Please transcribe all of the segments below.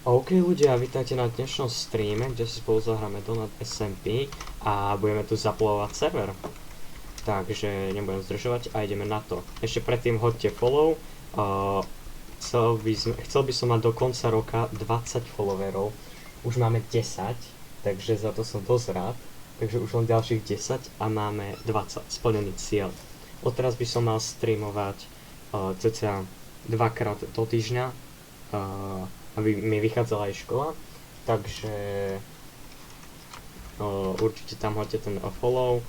OK ľudia, vítajte na dnešnom streame, kde si spolu zahráme Donut SMP a budeme tu zaplovať server. Takže nebudem zdržovať a ideme na to. Ešte predtým hoďte follow. Chcel by som mať do konca roka 20 followerov. Už máme 10, takže za to som dosť rád. Takže už len ďalších 10 a máme 20, splnený cieľ. Odteraz by som mal streamovať cca 2-krát do týždňa. Aby mi vychádzala aj škola, takže určite tam hoďte ten follow,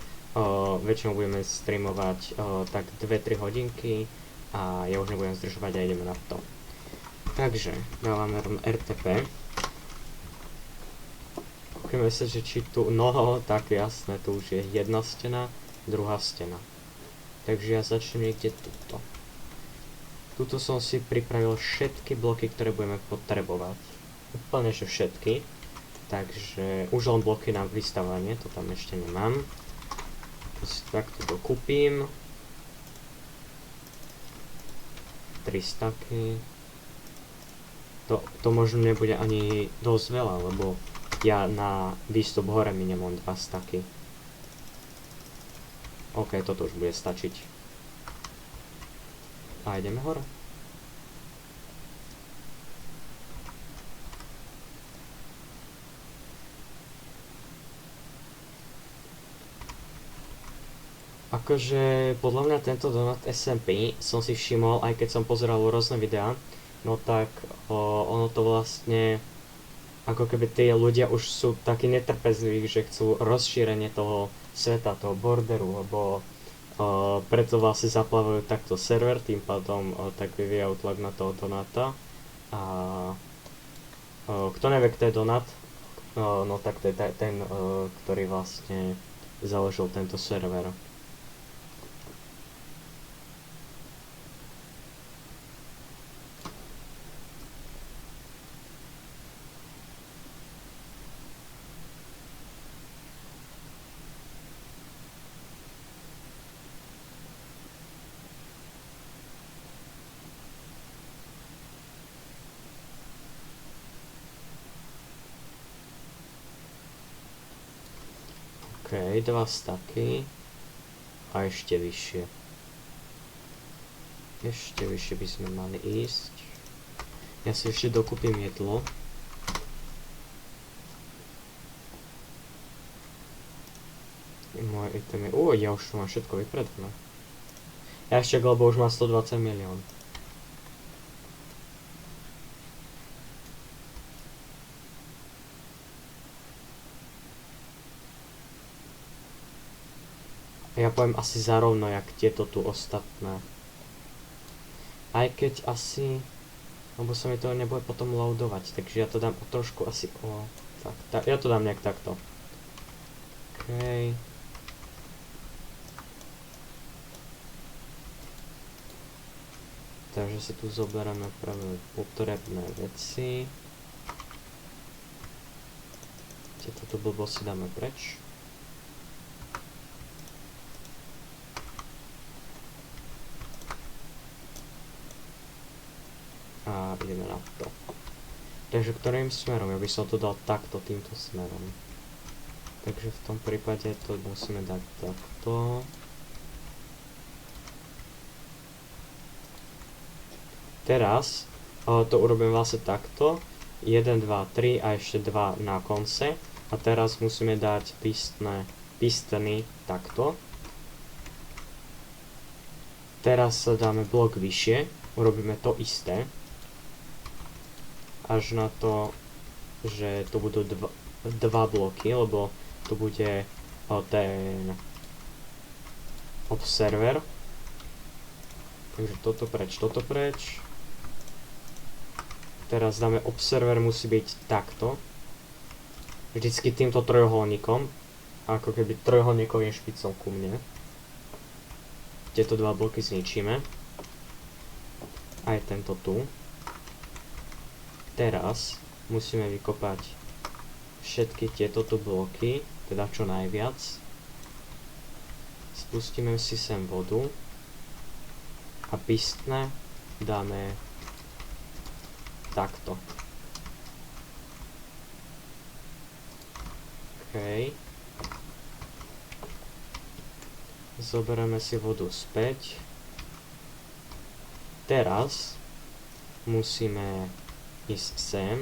väčšinou budeme streamovať tak 2-3 hodinky a ja už nebudem zdržovať a ideme na to. Takže dávame RTP. Kúkneme sa, že či tu, no tak jasné, tu už je jedna stena, druhá stena. Takže ja začnem niekde tuto. Tuto som si pripravil všetky bloky, ktoré budeme potrebovať. Úplne že všetky. Takže už len bloky na vystavanie, to tam ešte nemám. To si takto dokúpim. 3 staky. To možno nebude ani dosť veľa, lebo ja na výstup hore miniem len 2 staky. OK, toto už bude stačiť. A ideme hore. Akože podľa mňa tento Donut SMP som si všimol, aj keď som pozeral rôzne videá, no tak ono to vlastne, ako keby tí ľudia už sú takí netrpezliví, že chcú rozšírenie toho sveta, toho borderu, lebo preto vlastne zaplavujú takto server, tým pádom tak vyvíjajú tlak na toho Donuta. A kto nevie, kto je Donut, no tak to je ten, ktorý vlastne založil tento server. OK, 2 staky a ešte vyššie. Ešte vyššie by sme mali ísť. Ja si ešte dokúpim jedlo. Moje itemy, ja už mám všetko vypredané. Ja ešte Globo už má 120 milión. Ja poviem asi zarovno, jak tieto tu ostatné. Aj keď asi, lebo sa mi to nebude potom loadovať, takže ja to dám trošku asi tak, ja to dám nejak takto. OK. Takže si tu zoberieme práve potrebné veci. Tieto tu blbosti dáme preč. A ideme na to. Takže ktorým smerom? Ja by som to dal takto, týmto smerom. Takže v tom prípade to musíme dať takto. Teraz to urobím vlastne takto. 1, 2, 3 a ešte 2 na konce. A teraz musíme dať pistony takto. Teraz dáme blok vyššie. Urobíme to isté. Až na to, že tu budú 2 bloky, lebo tu bude ten observer. Takže toto preč. Teraz dáme observer, musí byť takto. Vždycky týmto trojuholníkom. Ako keby trojuholníkovým špicom ku mne. Tieto 2 bloky zničíme. Aj tento tu. Teraz musíme vykopať všetky tieto tu bloky, teda čo najviac. Spustíme si sem vodu a pistne dáme takto. Zoberieme si vodu späť. Teraz musíme ísť sem.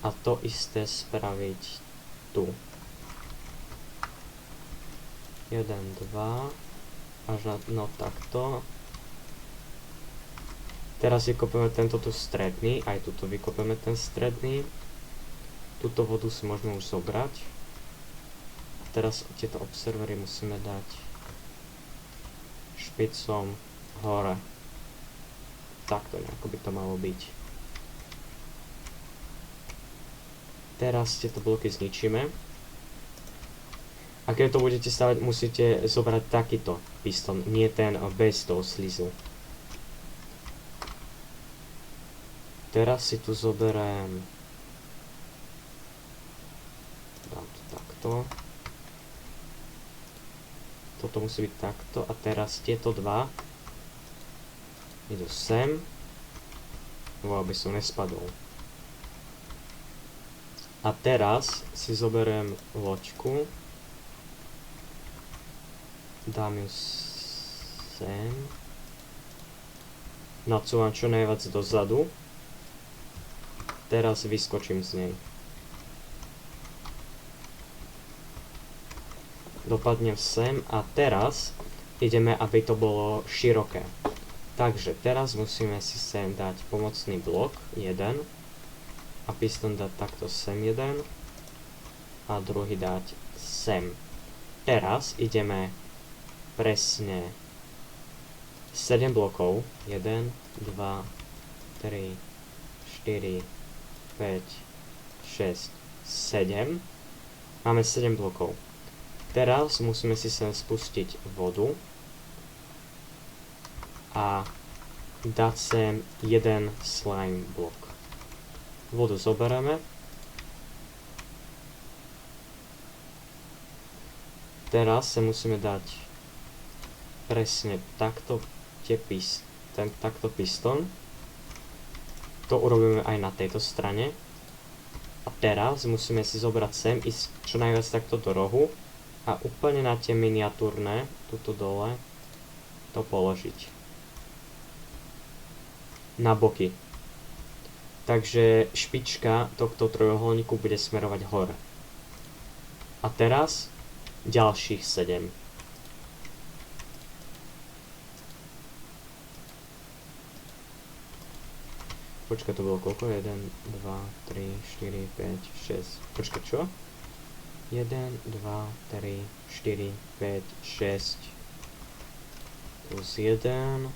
A to isté spraviť tu. 1, 2, až no takto. Teraz vykopeme tento tu stredný, aj tuto vykopeme ten stredný. Túto vodu si môžeme už zobrať. A teraz tieto observery musíme dať špicom hore. Takto nejako by to malo byť. Teraz tieto bloky zničíme. A keď to budete stavať, musíte zobrať takýto piston, nie ten bez toho slizu. Teraz si tu zoberiem, dám to takto. Toto musí byť takto a teraz tieto dva idú sem, aby som nespadol. A teraz si zoberiem loďku, dám ju sem, nadsúvam čo najviac dozadu, teraz vyskočím z nej. Dopadnem sem a teraz ideme, aby to bolo široké. Takže teraz musíme si sem dať pomocný blok, 1, a piston dať takto sem 1 a druhý dať sem. Teraz ideme presne 7 blokov, 1, 2, 3, 4, 5, 6, 7. Máme 7 blokov. Teraz musíme si sem spustiť vodu a dať sem jeden slime blok. Vodu zoberieme. Teraz sa musíme dať presne takto takto piston. To urobíme aj na tejto strane. A teraz musíme si zobrať sem, ísť čo najviac takto do rohu a úplne na tie miniatúrne, tuto dole, to položiť. Na boky. Takže špička tohto trojuholníku bude smerovať hore. A teraz ďalších 7. Počkaj, to bolo koľko? 1, 2, 3, 4, 5, 6. Počkaj, čo? 1, 2, 3, 4, 5, 6. Plus 1.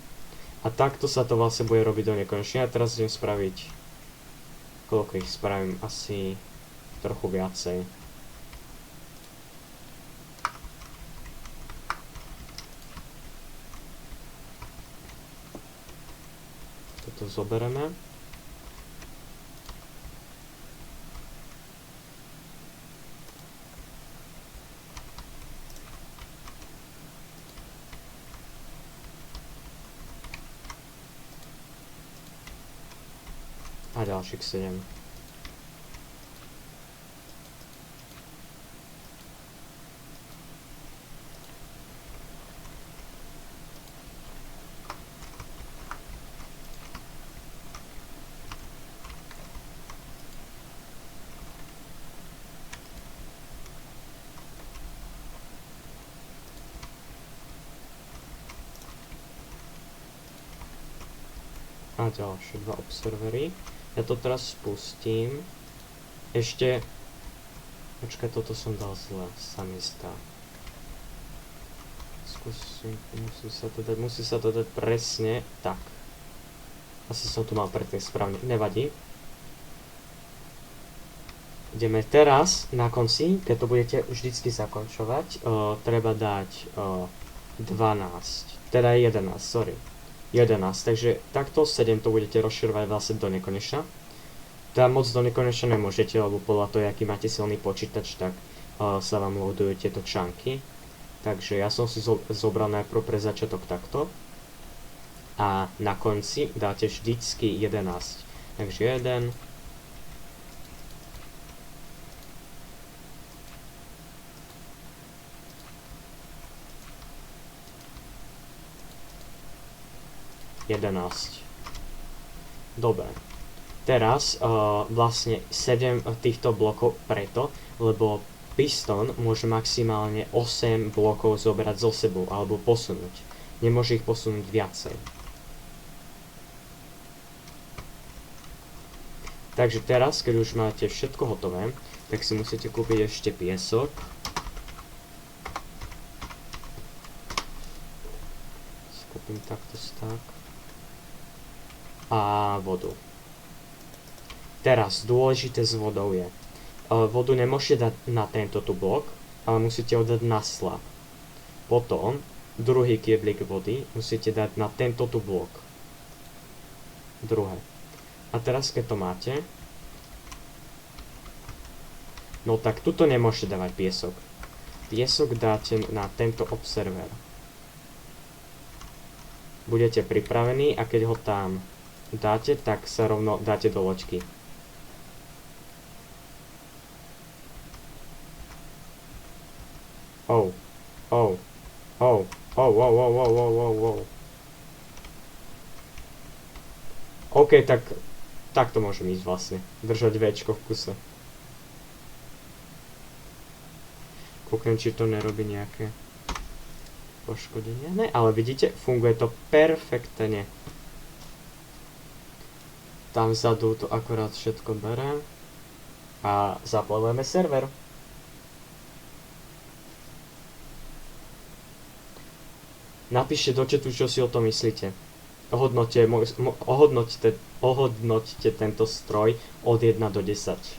A takto sa to vlastne bude robiť do nekonečna. Ja teraz idem spraviť... Koľko ich spravím? Asi trochu viacej. Toto zoberieme. A ďalších 7. A ďalšie 2 observery. Ja to teraz spustím. Ešte... Počkaj, toto som dal zle, sa mi zdá. Skúsim, musí sa to dať presne tak. Asi som to mal predtým správne, nevadí. Ideme teraz, na konci, keď to budete vždycky zakončovať, treba dať 12, teda 11, sorry. 11, takže takto 7 to budete rozširovať vlastne do nekonečna. Teda moc do nekonečna nemôžete, lebo podľa toho, aký máte silný počítač, tak sa vám loadujú tieto čanky. Takže ja som si zobral najprv pre začiatok takto. A na konci dáte vždycky 11. Takže 1, 2, 11. Dobre. Teraz vlastne 7 týchto blokov preto, lebo piston môže maximálne 8 blokov zobrať so sebou alebo posunúť. Nemôže ich posunúť viacej. Takže teraz, keď už máte všetko hotové, tak si musíte kúpiť ešte piesok. Kúpim takto tak. A vodu. Teraz, dôležité s vodou je, vodu nemôžete dať na tento tu blok, ale musíte ho dať na slab. Potom, druhý kyblík vody musíte dať na tento tu blok. Druhé. A teraz, keď to máte, no tak tuto nemôžete dávať piesok. Piesok dáte na tento observer. Budete pripravení a keď ho tam dáte, tak sa rovno dáte do loďky. Oh. OK, tak to môžem ísť vlastne. Držať Včko v kuse. Kúknem, či to nerobí nejaké poškodenie. Ne, ale vidíte, funguje to perfektne. Tam vzadu to akorát všetko berem. A zaplavujeme server. Napíšte do chatu, čo si o tom myslíte. Ohodnoťte tento stroj od 1 do 10.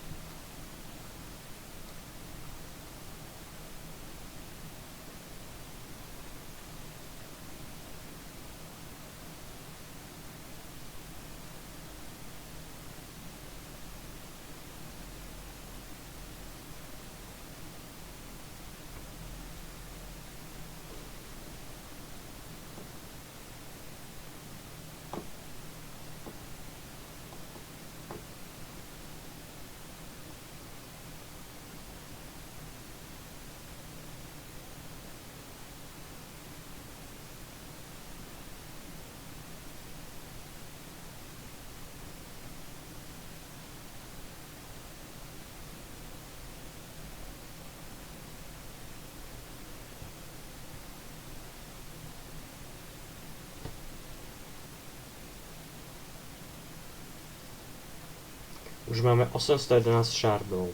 Už máme 811 šardov.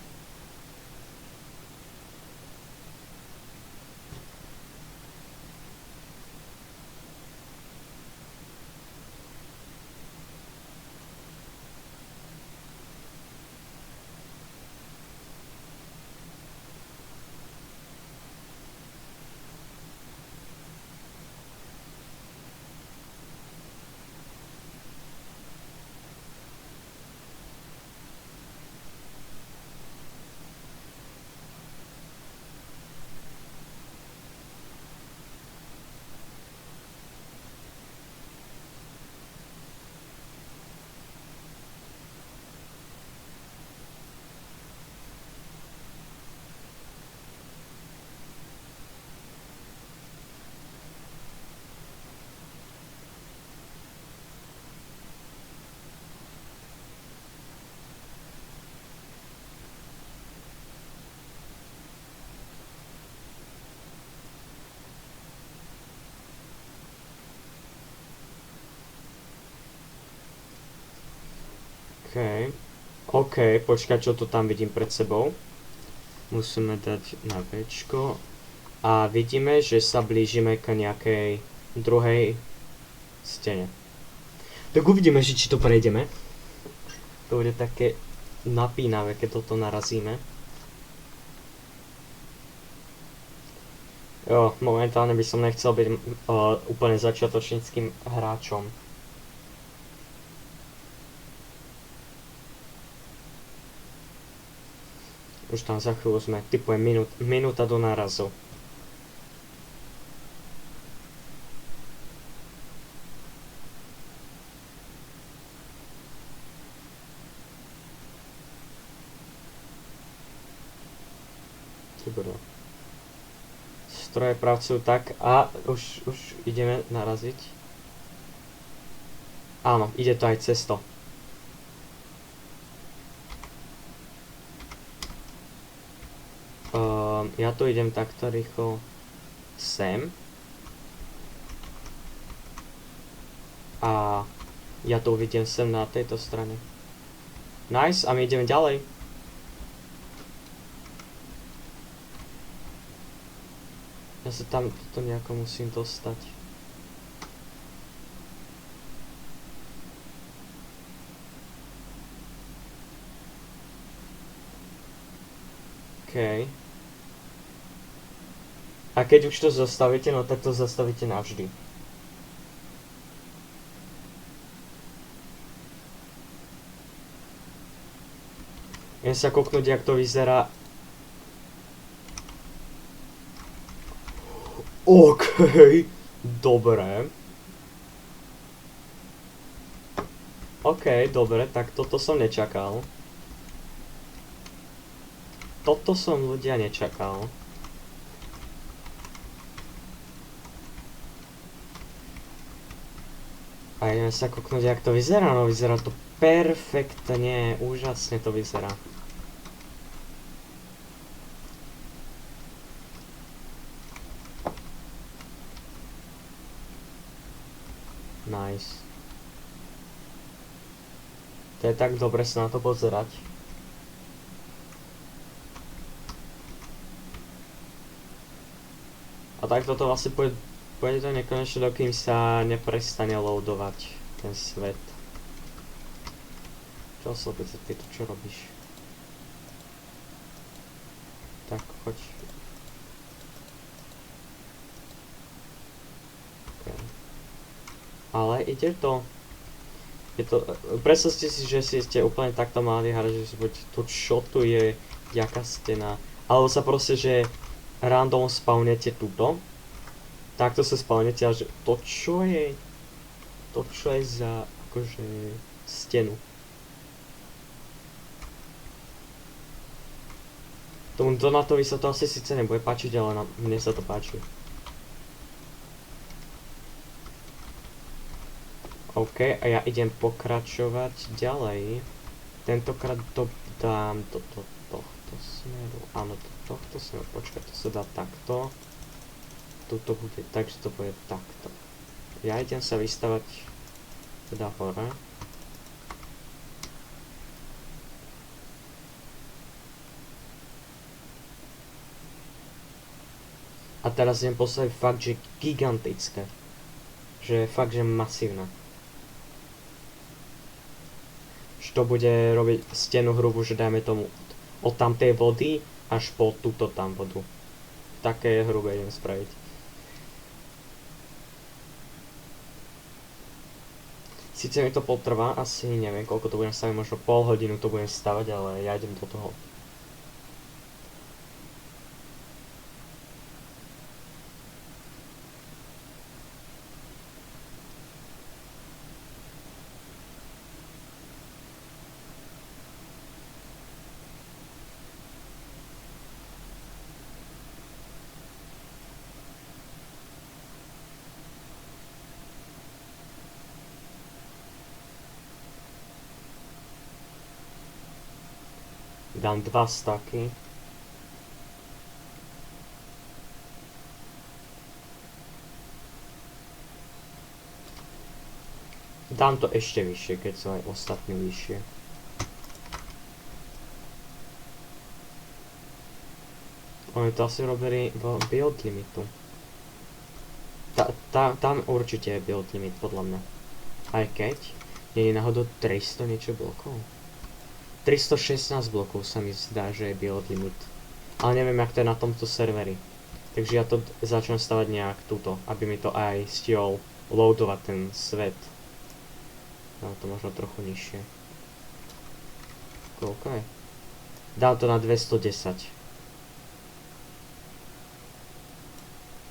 OK, počkať, čo to tam vidím pred sebou. Musíme dať na Včko. A vidíme, že sa blížime k nejakej druhej stene. Tak uvidíme, že či to prejdeme. To bude také napínavé, keď toto narazíme. Jo, momentálne by som nechcel byť úplne začiatočníckým hráčom. Už tam za chvíľu sme, typujem minúta do nárazu. Stroje pracujú tak a už ideme naraziť. Áno, ide to aj cez to. Ja tu idem takto rýchlo sem. A ja to uvidím sem na tejto strane. Nice, a my ideme ďalej. Ja sa tam to nejako musím dostať. OK. A keď už to zastavíte, no tak to zastavíte navždy. Idem sa kouknúť, jak to vyzerá. OK, dobre. OK, dobre, tak toto som nečakal. Toto som ľudia nečakal. A ideme sa kouknúť, jak to vyzerá. No vyzerá to perfektne, úžasne to vyzerá. Nice. To je tak dobre sa na to pozerať. A tak toto vlastne pôjde to nekonečne, dokým sa neprestane loadovať ten svet. Čo slobodne, ty tu čo robíš? Tak, choď. Okay. Ale ide to. Predstavte si, že si ste úplne takto mali hra, že si budete tu, čo tu je, jaká stena. Alebo sa proste, že random spawnete tuto. Takto sa spawnete a že to čo je za akože stenu. Tomu Donatovi sa to asi síce nebude páčiť, ale mne sa to páči. OK, a ja idem pokračovať ďalej. Tentokrát to dám do tohto smeru. Áno, do tohto smeru. Počkaj, to sa dá takto. Tuto bude tak, že to bude takto. Ja idem sa vystavať teda hore. A teraz idem postaviť fakt, že gigantické. Že je fakt, že masívne. To bude robiť stenu hrubú, že dajme tomu od tamtej vody až po túto tam vodu. Také hrubé idem spraviť. Sice mi to potrvá, asi neviem koľko to budem stavať, možno pol hodinu to budem stavať, ale ja idem do toho. Dám 2 staky. Dám to ešte vyššie, keď sú aj ostatní vyššie. Oni to asi robili v build limitu. Tam určite je build limit, podľa mňa. Aj keď nie je náhodou 300 niečo blokov. 316 blokov sa mi zdá, že je build limit. Ale neviem, jak to je na tomto serveri. Takže ja to začnem stavať nejak túto, aby mi to aj stihol loadovať ten svet. Dám to možno trochu nižšie. Koľko je? Dám to na 210.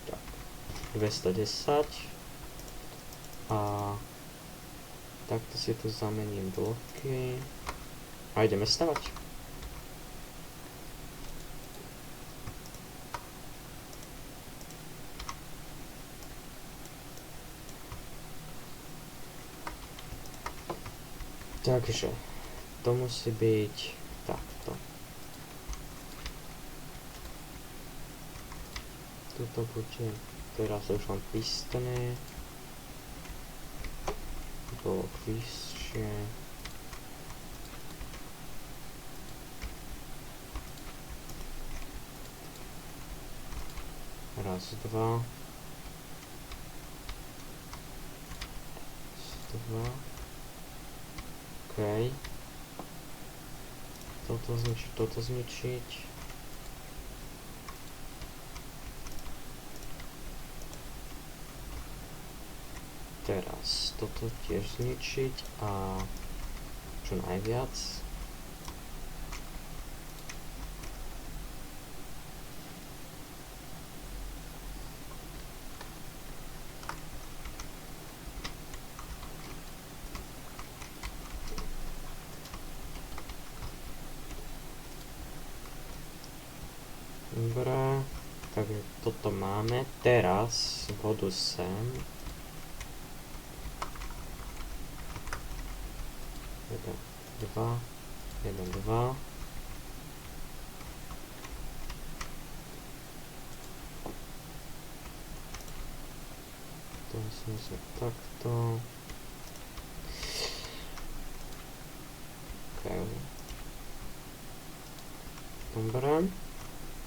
Tak. 210. A takto si tu zamením bloky. A ideme stavať. Takže to musí byť takto. Tuto bude teraz už len pistné. Bolo vyššie. Raz, dva. Dva. OK. Toto zničiť, toto zničiť. Teraz toto tiež zničiť a čo najviac. Dobre, takže toto máme. Teraz vodu sem. 1, 2, 1, 2. To musíme takto. Okay. Dobre.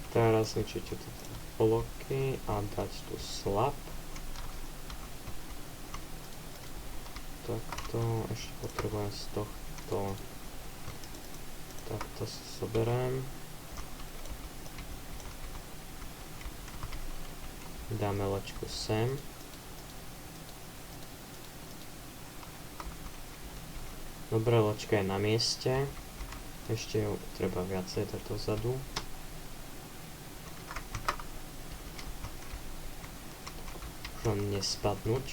Teraz zničíte tieto bloky a dať tu slab. Takto, ešte potrebujem z tohto. Takto si zoberiem. Dáme lačku sem. Dobre, loďka je na mieste. Ešte ju treba viacej dať dozadu. Len nespadnúť.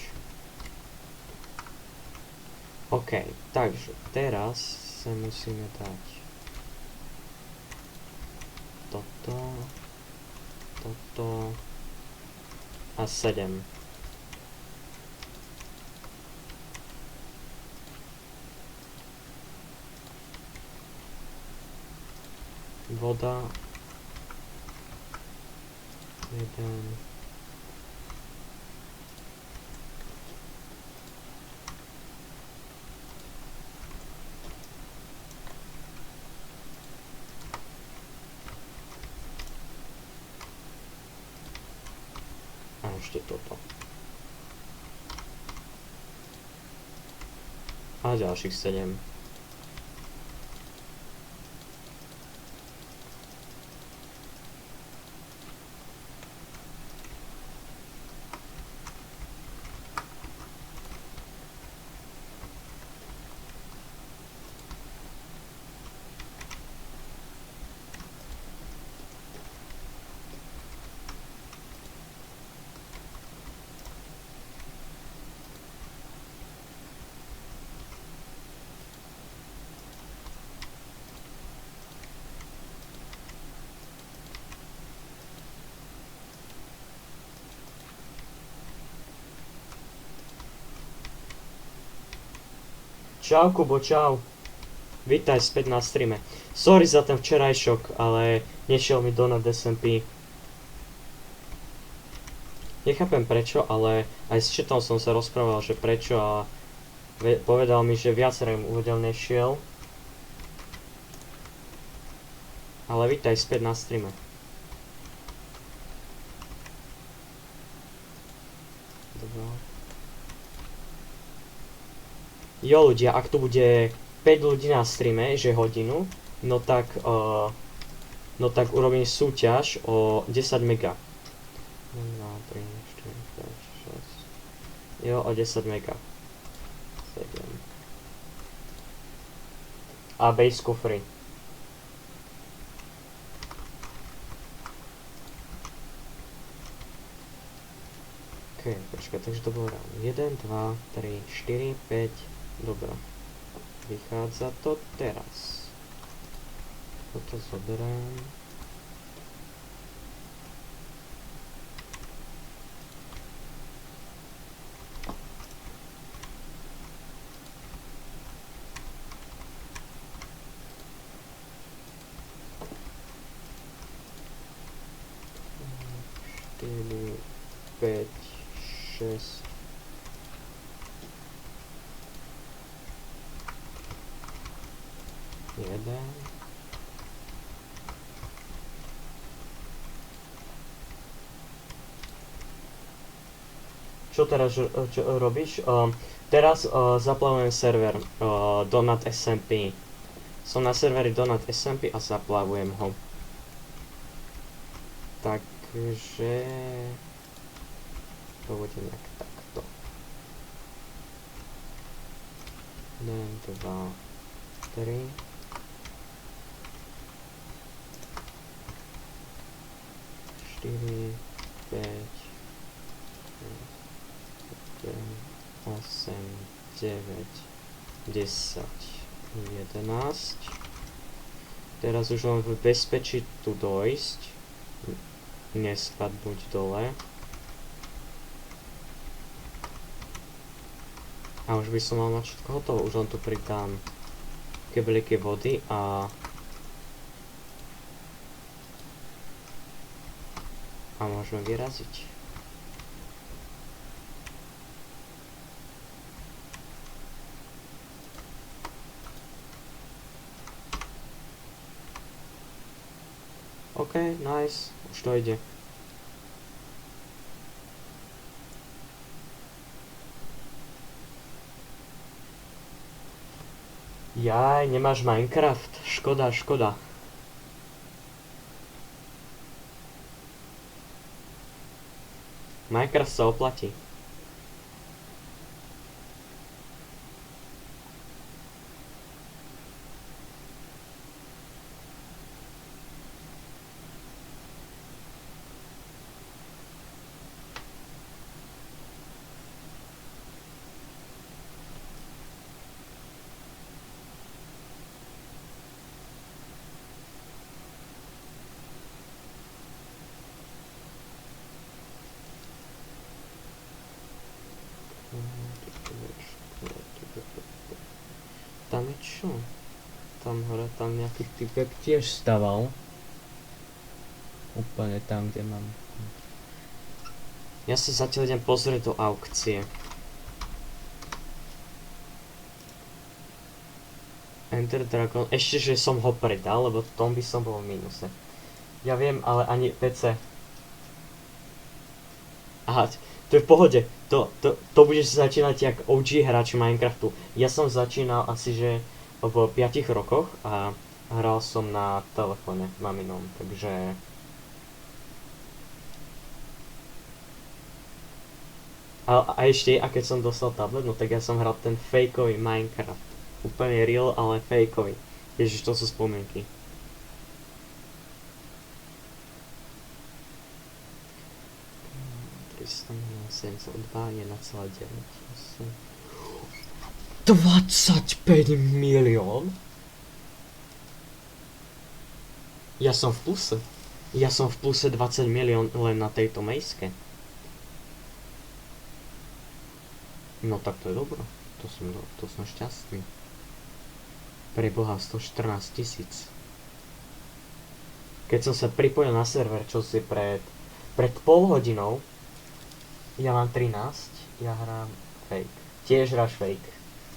OK, takže teraz sa musíme dať toto, toto a 7. Voda. 1. A ešte toto. A ďalších 7. Čau Kubo, čau. Vítaj späť na streame. Sorry za ten včerajšok, ale nešiel mi donut SMP. Nechápem prečo, ale aj s chatom som sa rozprával, že prečo a povedal mi, že viacerým údel nešiel. Ale vítaj späť na streame. Jo ľudia, ak tu bude 5 ľudí na streame, že hodinu, no tak urobím súťaž o 10 mega. 1, 2, 3, 4, 5, 6. Jo, o 10 mega. 7. A base kufry. OK, počkaj, takže to bolo ráno. 1, 2, 3, 4, 5. Dobre. Vychádza to teraz. Toto zoberiem. 5, 6. Jeden. Čo teraz robíš? Teraz zaplavujem server Donut SMP. Som na serveri Donut SMP a zaplavujem ho. Takže to bude nejak takto. 1, 2, 3. Štyri, 5, 8, 9, 10, 11. Teraz už len v bezpečí tu dojsť. Nespadnúť dole. A už by som mal mať všetko hotovo. Už len tu pridám kebliky vody a môžeme vyraziť. OK, nice, už to ide. Jaj, nemáš Minecraft? Škoda, škoda. Minecraft sa oplatí. Tam je čo? Tam hore, tam nejaký typek tiež staval. Úplne tam, kde mám. Ja sa zatiaľ idem pozrieť do aukcie. Enter Dragon, ešte že som ho predal, lebo tom by som bol v mínuse. Ja viem, ale ani PC. Aha, to je v pohode. To budeš začínať jak OG hráč Minecraftu. Ja som začínal asi že v 5 rokoch a hral som na telefóne maminom, takže... A ešte, a keď som dostal tablet, no tak ja som hral ten fakeový Minecraft. Úplne real, ale fakeový. Ježiš, to sú spomienky. Sensor 2, 1,9. 25 milión? Ja som v pluse. Ja som v pluse 20 milión len na tejto mejske. No tak to je dobro. To som šťastný. Pre Boha 114 000. Keď som sa pripojil na server, čo si pred pol hodinou, ja mám 13, ja hrám fake. Tiež hráš fake.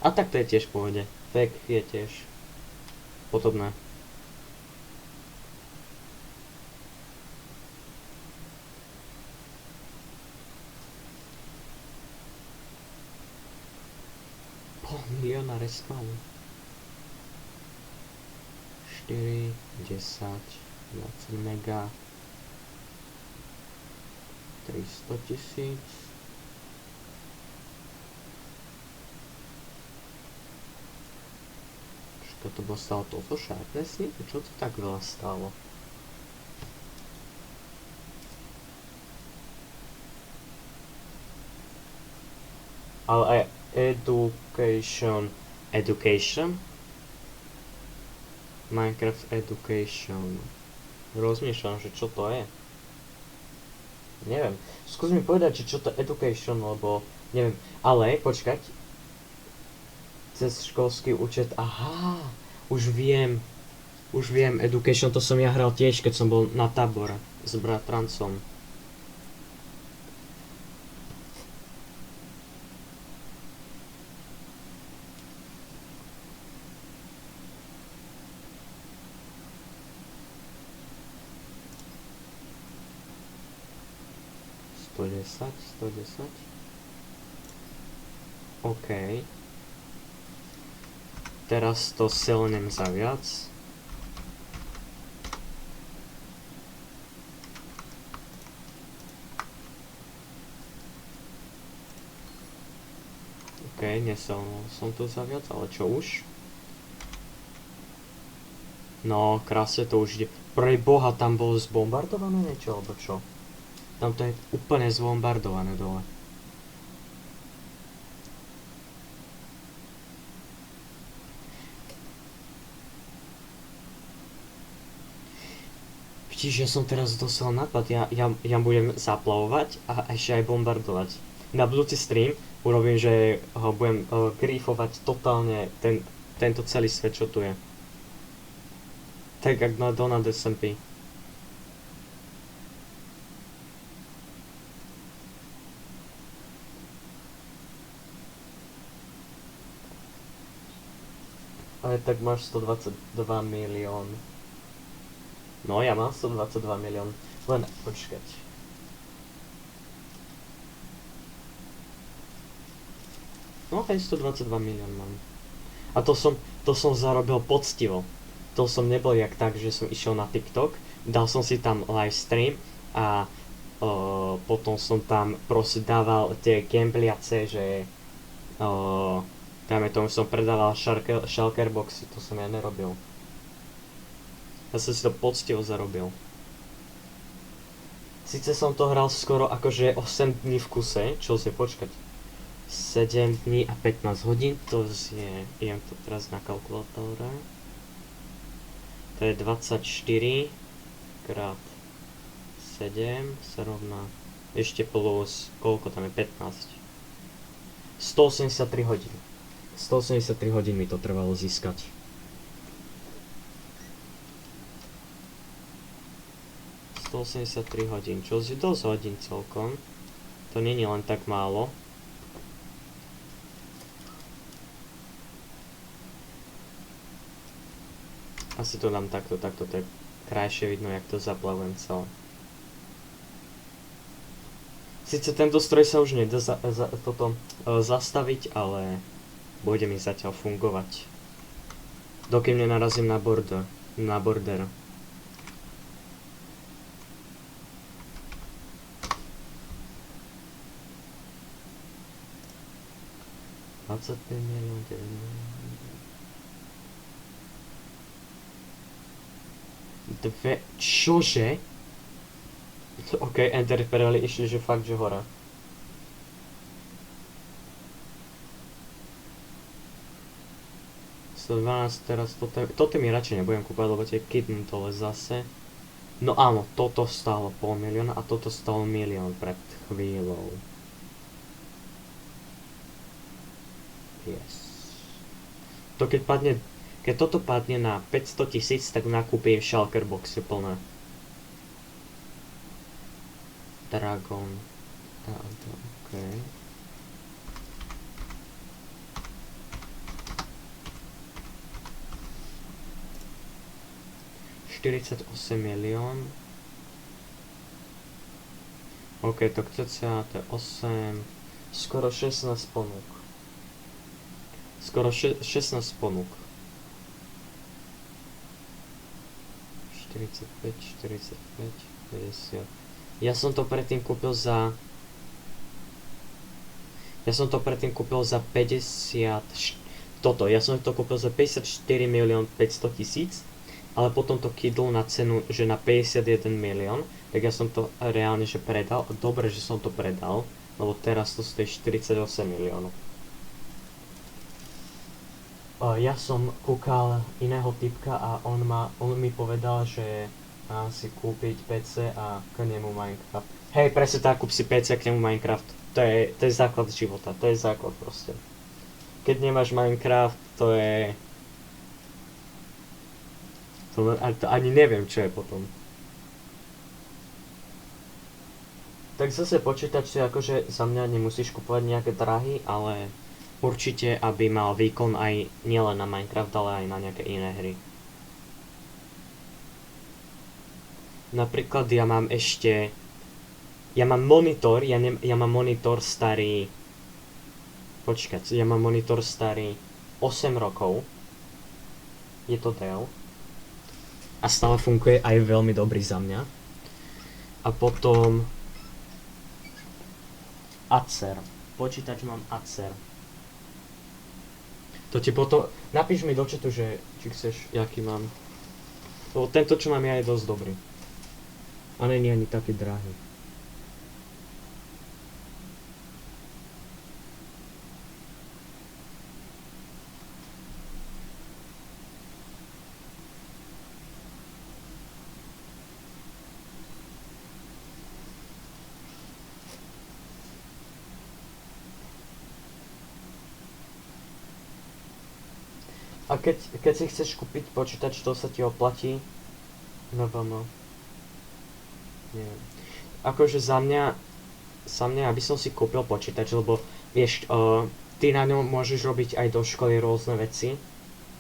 A tak to je tiež v pohode. Fake je tiež podobné. Pol milióna respawn. 4, 10, 20 mega. 300 000. Čo to bolo stálo toto sharpnessy? Čo to tak veľa stálo? Ale aj education. Minecraft education. Rozmýšľam, že čo to je. Neviem. Skús mi povedať, že čo to education, lebo neviem. Ale, počkať. Cez školský účet, aha. Už viem, education, to som ja hral tiež, keď som bol na tábore s bratrancom. 110, 110. OK. Teraz to silnem za viac. OK, neselnul som to za viac, ale čo už? No, krásne to už ide. Pre boha, tam bolo zbombardované niečo, alebo čo? Tam to je úplne zbombardované dole. Vidíš, ja som teraz dostal nápad, ja budem zaplavovať a ešte aj bombardovať. Na budúci stream urobím, že ho budem griefovať totálne tento celý svet, čo tu je. Tak jak na Donald SMP. Ale tak máš 122 milión. No, ja mám 122 milión. Len počkať. No, aj 122 milión mám. A to som zarobil poctivo. To som nebol jak tak, že som išiel na TikTok, dal som si tam livestream a potom som tam proste dával tie gambliace, že dajme tomu som predával shulker boxy, to som ja nerobil. Ja som si to poctivo zarobil. Sice som to hral skoro akože 8 dní v kuse, čo si počkať. 7 dní a 15 hodín, to je, idem to teraz na kalkulátore. To je 24 krát 7 sa rovná ešte plus, koľko tam je, 15. 183 hodín. 183 hodín mi to trvalo získať. hodín, čo je dosť hodín celkom. To nie je len tak málo. Asi to dám takto, to je krajšie vidno, jak to zaplavujem celé. Sice tento stroj sa už nedá zastaviť, ale bude mi zatiaľ fungovať. Dokým nenarazím na border. 25 milión, 9 milión. Čože? OK, enter perely išli, že fakt, že hora. Teraz toto mi radšej nebudem kúpať, lebo tie kidnú dole zase. No áno, toto stálo 500 000 a toto stálo 1 000 000 pred chvíľou. Yes. To keď toto padne na 500 000, tak nakúpim shulker boxy plné. Dragon. OK. $48 milión. OK, to cca to je 8, skoro 16 ponúk. Skoro 16 ponúk. 45, 50. Ja som to predtým kúpil za 50. Ja som to kúpil za 54 500 000, ale potom to kydlo na cenu, že na 51 milión, tak ja som to reálne že predal. Dobre, že som to predal, lebo teraz to stojí 48 miliónov. Ja som kúkal iného typka a on mi povedal, že mám si kúpiť PC a k nemu Minecraft. Hej, presne tak, kúp si PC a k nemu Minecraft. To je základ života, to je základ proste. Keď nemáš Minecraft, to je... To ani neviem, čo je potom. Tak zase počítač si akože za mňa nemusíš kupovať nejaké drahy, ale... Určite, aby mal výkon aj nielen na Minecraft, ale aj na nejaké iné hry. Napríklad ja mám ešte Ja mám monitor, ja mám monitor starý... Počkať, ja mám monitor starý 8 rokov. Je to Dell. A stále funguje aj veľmi dobrý za mňa. A potom... Acer. Počítač mám Acer. To ti potom... Napíš mi do chatu, že či chceš, jaký mám. Lebo tento, čo mám ja, je dosť dobrý. A není ani taký drahý. A keď si chceš kúpiť počítač, to sa ti oplatí? No, neviem. Akože za mňa, aby som si kúpil počítač, lebo vieš, ty na ňom môžeš robiť aj do školy rôzne veci,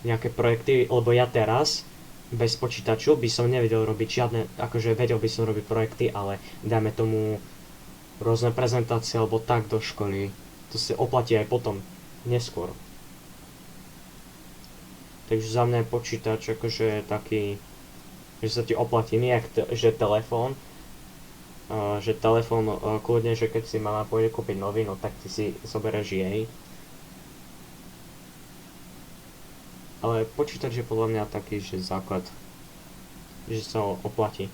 nejaké projekty, lebo ja teraz bez počítaču by som nevedel robiť žiadne, akože vedel by som robiť projekty, ale dáme tomu rôzne prezentácie alebo tak do školy. To sa oplatí aj potom, neskôr. Takže za mňa je počítač akože taký, že sa ti oplatí, nie že telefón, kľudne, že keď si mama pôjde kúpiť nový, no tak ty si zoberieš jej. Ale počítač je podľa mňa taký, že základ, že sa oplatí.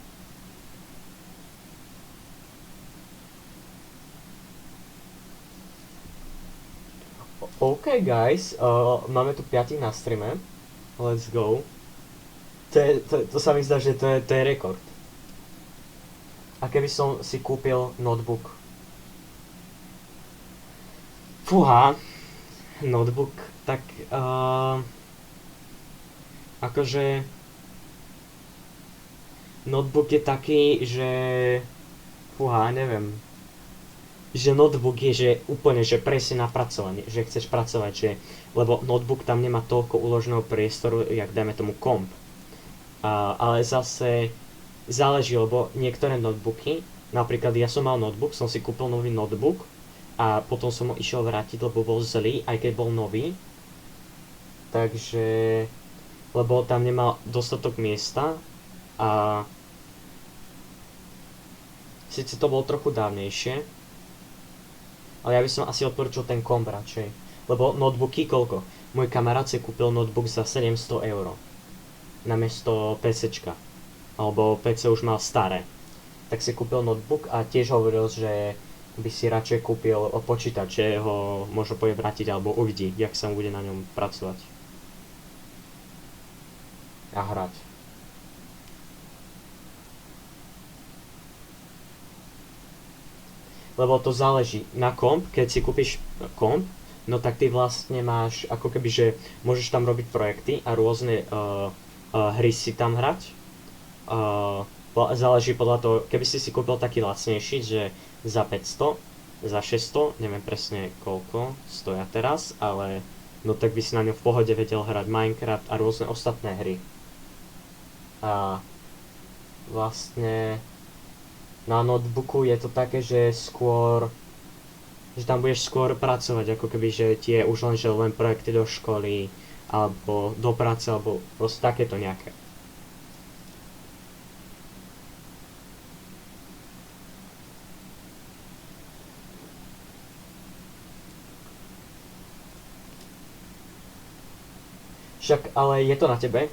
OK guys, máme tu 5 na streame. Let's go. To sa mi zdá, že to je rekord. A keby som si kúpil notebook? Fúha. Notebook, tak akože notebook je taký, že fúha, neviem. Že notebook je, že úplne, že presne na pracovanie, že chceš pracovať, že, lebo notebook tam nemá toľko uloženého priestoru, jak dajme tomu komp. Ale zase záleží, lebo niektoré notebooky, napríklad ja som mal notebook, som si kúpil nový notebook a potom som ho išiel vrátiť, lebo bol zlý, aj keď bol nový. Takže, lebo tam nemal dostatok miesta a síce to bolo trochu dávnejšie, ale ja by som asi odporučil ten komp radšej. Lebo notebooky koľko? Môj kamarát si kúpil notebook za 700 €. Namiesto PCčka. Alebo PC už mal staré. Tak si kúpil notebook a tiež hovoril, že by si radšej kúpil počítač, že ho možno pôjde vrátiť alebo uvidí, jak sa bude na ňom pracovať. A hrať. Lebo to záleží na komp, keď si kúpiš komp, no tak ty vlastne máš ako keby, že môžeš tam robiť projekty a rôzne hry si tam hrať. Záleží podľa toho, keby si kúpil taký lacnejší, že za 500, za 600, neviem presne koľko stoja teraz, ale no tak by si na ňom v pohode vedel hrať Minecraft a rôzne ostatné hry. A vlastne na notebooku je to také, že tam budeš skôr pracovať, ako keby, že ti je už len projekty do školy, alebo do práce, alebo proste takéto nejaké. Však, ale je to na tebe.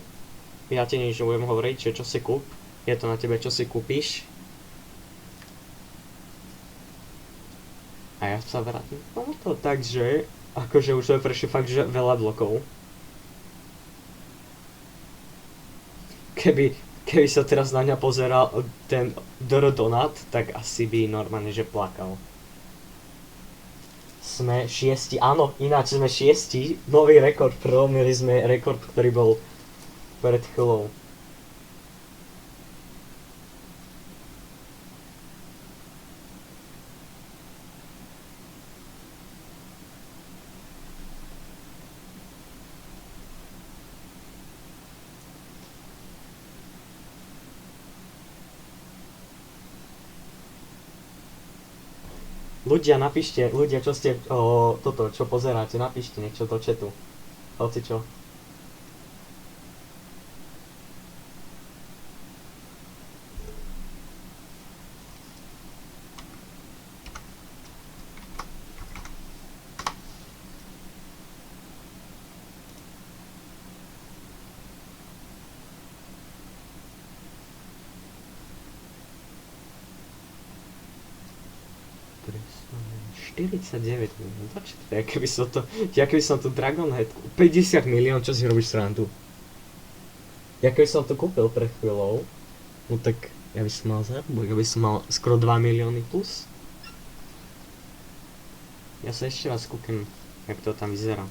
Ja ti nič nebudem hovoriť, že čo si kúp. Je to na tebe, čo si kúpiš. A ja sa vrátim na to, takže akože už sme prešli fakt, že veľa blokov. Keby sa teraz na mňa pozeral ten Donat, tak asi by normálne, že plakal. Sme 6, áno, ináč sme 6, nový rekord, prelomili sme rekord, ktorý bol pred chvíľou. Ľudia, napíšte, ľudia, čo ste, toto, čo pozeráte, napíšte niečo do chatu. Hoci čo. Presne, 49 milión, počkaj, aké by som to Dragon Head, 50 milión, čo si robíš srandu? Keby som to kúpil pred chvíľou, no tak ja by som mal zárubu, ja by som mal skoro 2 milióny plus. Ja sa ešte raz kúknem, jak to tam vyzerá.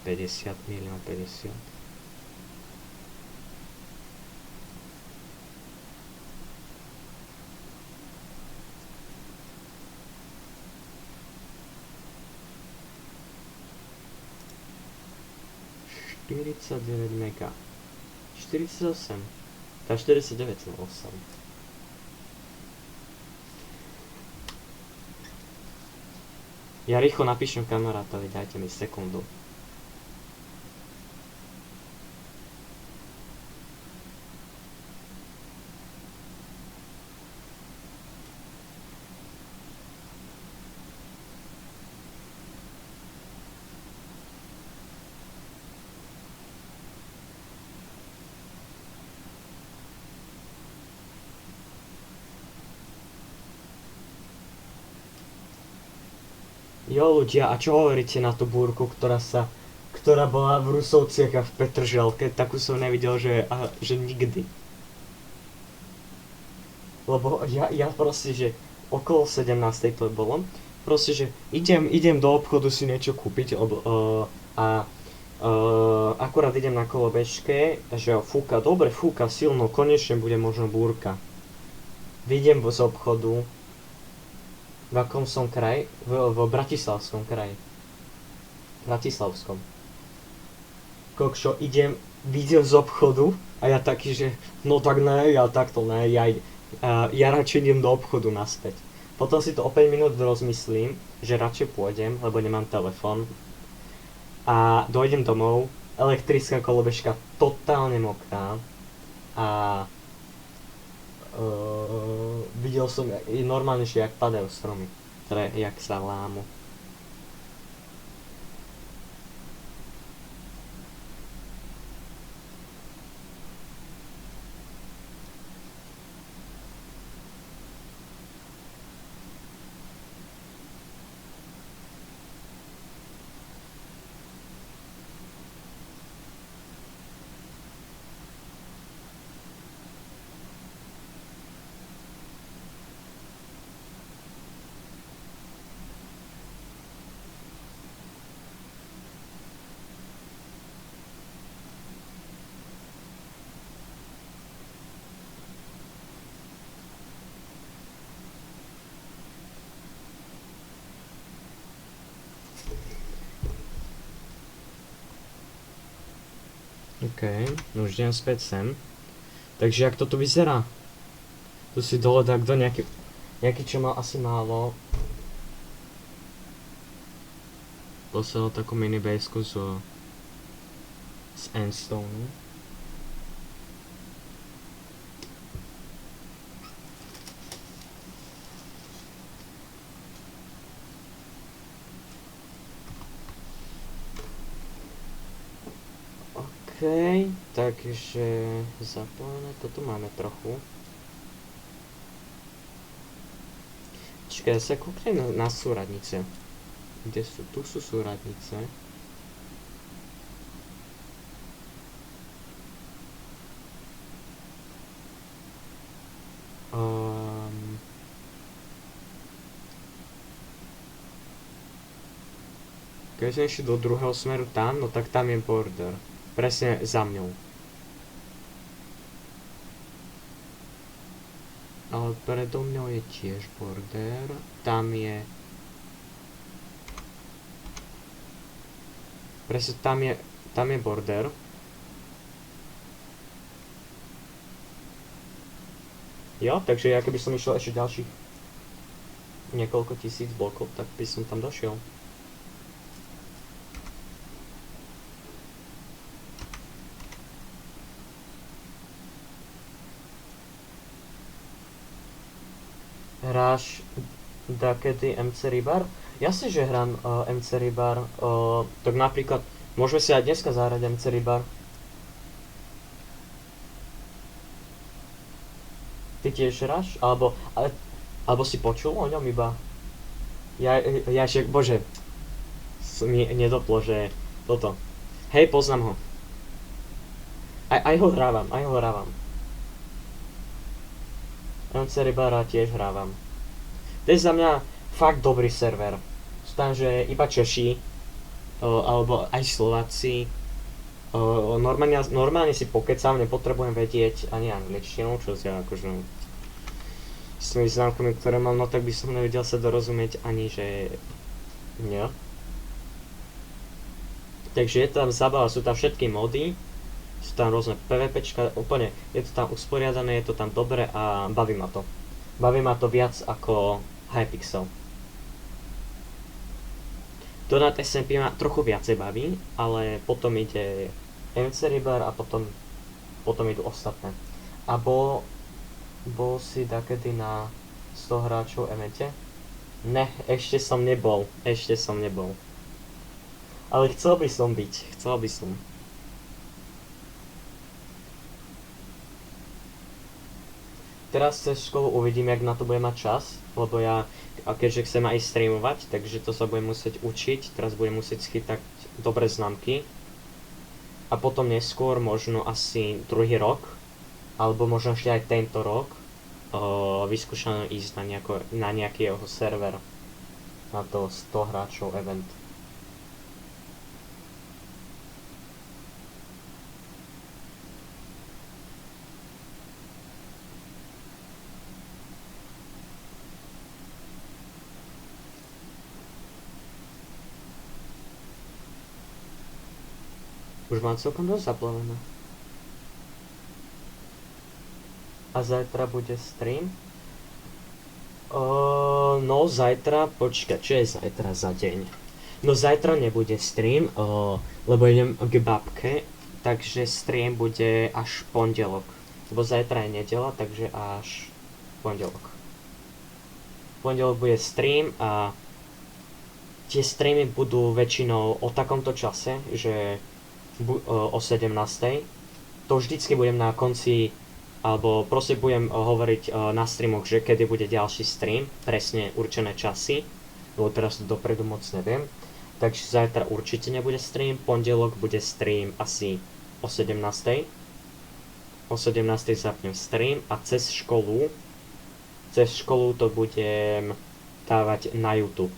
$50 milión, 50. $49 mega. 48. Tá 49,8. Ja rýchlo napíšem kamarátovi, dajte mi sekundu. Jo ľudia, a čo hovoríte na tú búrku, ktorá bola v Rusovciach a v Petržalke, takú som nevidel, že nikdy. Lebo ja proste, že okolo 17. to bolo, proste, že idem do obchodu si niečo kúpiť, akurát idem na kolobežke, že fúka, dobre fúka silno, konečne bude možno búrka. Vyjdem z obchodu, v akom som kraj? V Bratislavskom kraji. Bratislavskom. Kokšo, vidím z obchodu a ja taký, že no tak ne, ja takto ne, ja radšej idem do obchodu naspäť. Potom si to o 5 minút rozmyslím, že radšej pôjdem, lebo nemám telefón. A dojdem domov, elektrická kolobežka totálne mokrá a videl som normálne, že jak padajú stromy, ktoré jak sa lámu. OK, no už idem späť sem. Takže jak to tu vyzerá? Tu si dole dá kto nejaký čo mal asi málo. Posielal takú mini basku z Endstone. OK, takže zapojené, toto máme trochu. Čakaj, ja sa kúknem na súradnice. Kde sú? Tu sú súradnice. Keď sme išli do druhého smeru tam, no tak tam je border. Presne za mňou. Ale predo mňou je tiež border. Tam je... Presne tam je border. Jo, takže ja keby som išiel ešte ďalších niekoľko tisíc blokov, tak by som tam došiel. Hráš dakedy MC Ribar? Jasne, že hrám MC Ribar. Tak napríklad, môžeme si aj dneska zahrať MC Ribar. Ty tiež hráš? Alebo si počul o ňom iba? Ja že, bože, mi nedoplo, že toto. Hej, poznám ho. Aj ho hrávam, aj ho hrávam. MC Ribara tiež hrávam. To je za mňa fakt dobrý server. Sú tam, že iba Češi, alebo aj Slováci. Normálne si pokecám, nepotrebujem vedieť ani angličtinu, čo si akože s tými známkami, ktoré mám, no tak by som nevedel sa dorozumieť ani, že nie. Takže je tam zabava, sú tam všetky mody, sú tam rôzne PvPčka, úplne je to tam usporiadané, je to tam dobre a baví ma to. Baví ma to viac ako Hypixel. Donut SMP ma trochu viacej baví, ale potom ide MC Ribar a potom idú ostatné. A bol si takedy na 100 hráčov evente? Ne, ešte som nebol. Ale chcel by som byť. Teraz cez školu uvidím, jak na to budem mať čas, lebo ja, keďže chcem aj streamovať, takže to sa budem musieť učiť, teraz budem musieť schytať dobré známky. A potom neskôr, možno asi druhý rok, alebo možno ešte aj tento rok, vyskúšam ísť na nejaký jeho server, na to 100 hráčov event. Už mám celkom dosť zaplavené. A zajtra bude stream? No zajtra, počkaj, čo je zajtra za deň? No zajtra nebude stream, lebo idem k babke, takže stream bude až pondelok. Lebo zajtra je nedeľa, takže až pondelok. Pondelok bude stream a tie streamy budú väčšinou o takomto čase, že o 17. To vždycky budem na konci, alebo proste budem hovoriť na streamoch, že kedy bude ďalší stream, presne určené časy, lebo teraz dopredu moc neviem. Takže zajtra určite nebude stream, pondelok bude stream asi o 17. O 17. zapnem stream a cez školu to budem dávať na YouTube.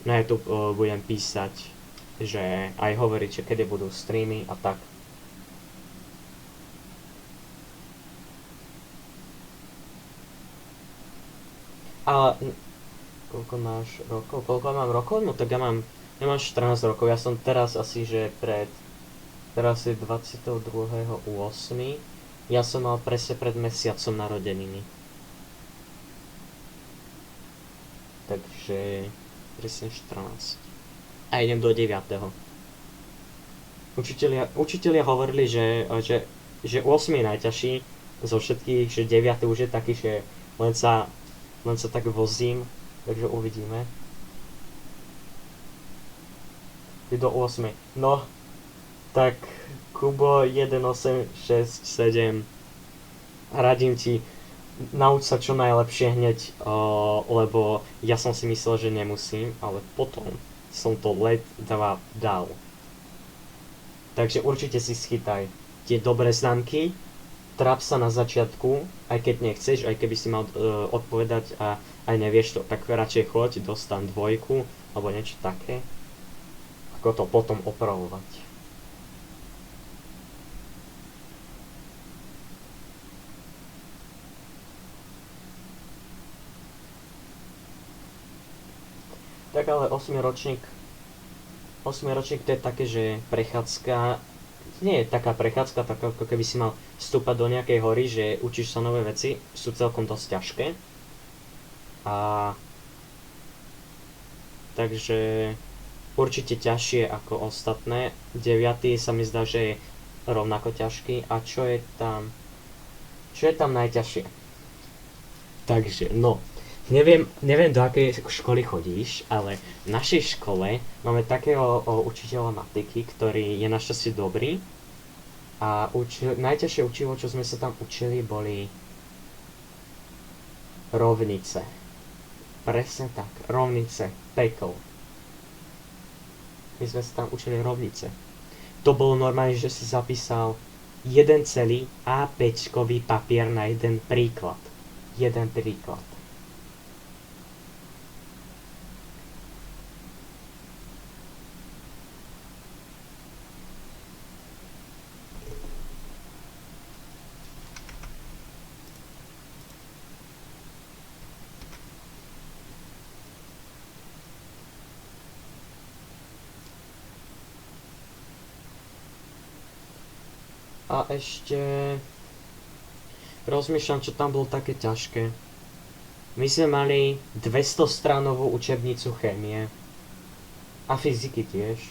Na YouTube budem písať, že aj hovoriť, že kedy budú streamy a tak. A koľko máš rokov? Koľko mám rokov? No tak ja mám 14 rokov. Ja som teraz asi, že teraz je 22.8. Ja som mal presne pred mesiacom narodeniny. Takže presne 14. A idem do 9. Učitelia hovorili, že 8 je najťažší zo všetkých, že 9 už je taký, že len sa tak vozím, takže uvidíme. Ty do 8. No, tak Kubo 1867, radím ti, nauč sa čo najlepšie hneď, lebo ja som si myslel, že nemusím, ale potom som to ledva dal. Takže určite si schytaj tie dobré známky, tráp sa na začiatku, aj keď nechceš, aj keby si mal odpovedať a aj nevieš to, tak radšej choď, dostan 2 alebo niečo také, ako to potom opravovať. Tak ale 8 ročník to je také, že prechádzka nie je taká prechádzka, tak ako keby si mal vstúpať do nejakej hory, že učíš sa nové veci, sú celkom dosť ťažké. A takže určite ťažšie ako ostatné. 9. sa mi zdá, že je rovnako ťažký. A čo je tam? Čo je tam najťažšie? Takže, no, neviem do akej školy chodíš, ale v našej škole máme takého učiteľa matiky, ktorý je našťastie dobrý. A najťažšie učivo, čo sme sa tam učili, boli rovnice. Presne tak, rovnice, peklo. My sme sa tam učili rovnice. To bolo normálne, že si zapísal jeden celý A5-kový papier na jeden príklad. Jeden príklad. A ešte rozmýšľam, čo tam bolo také ťažké. My sme mali 200-stranovú učebnicu chémie a fyziky tiež.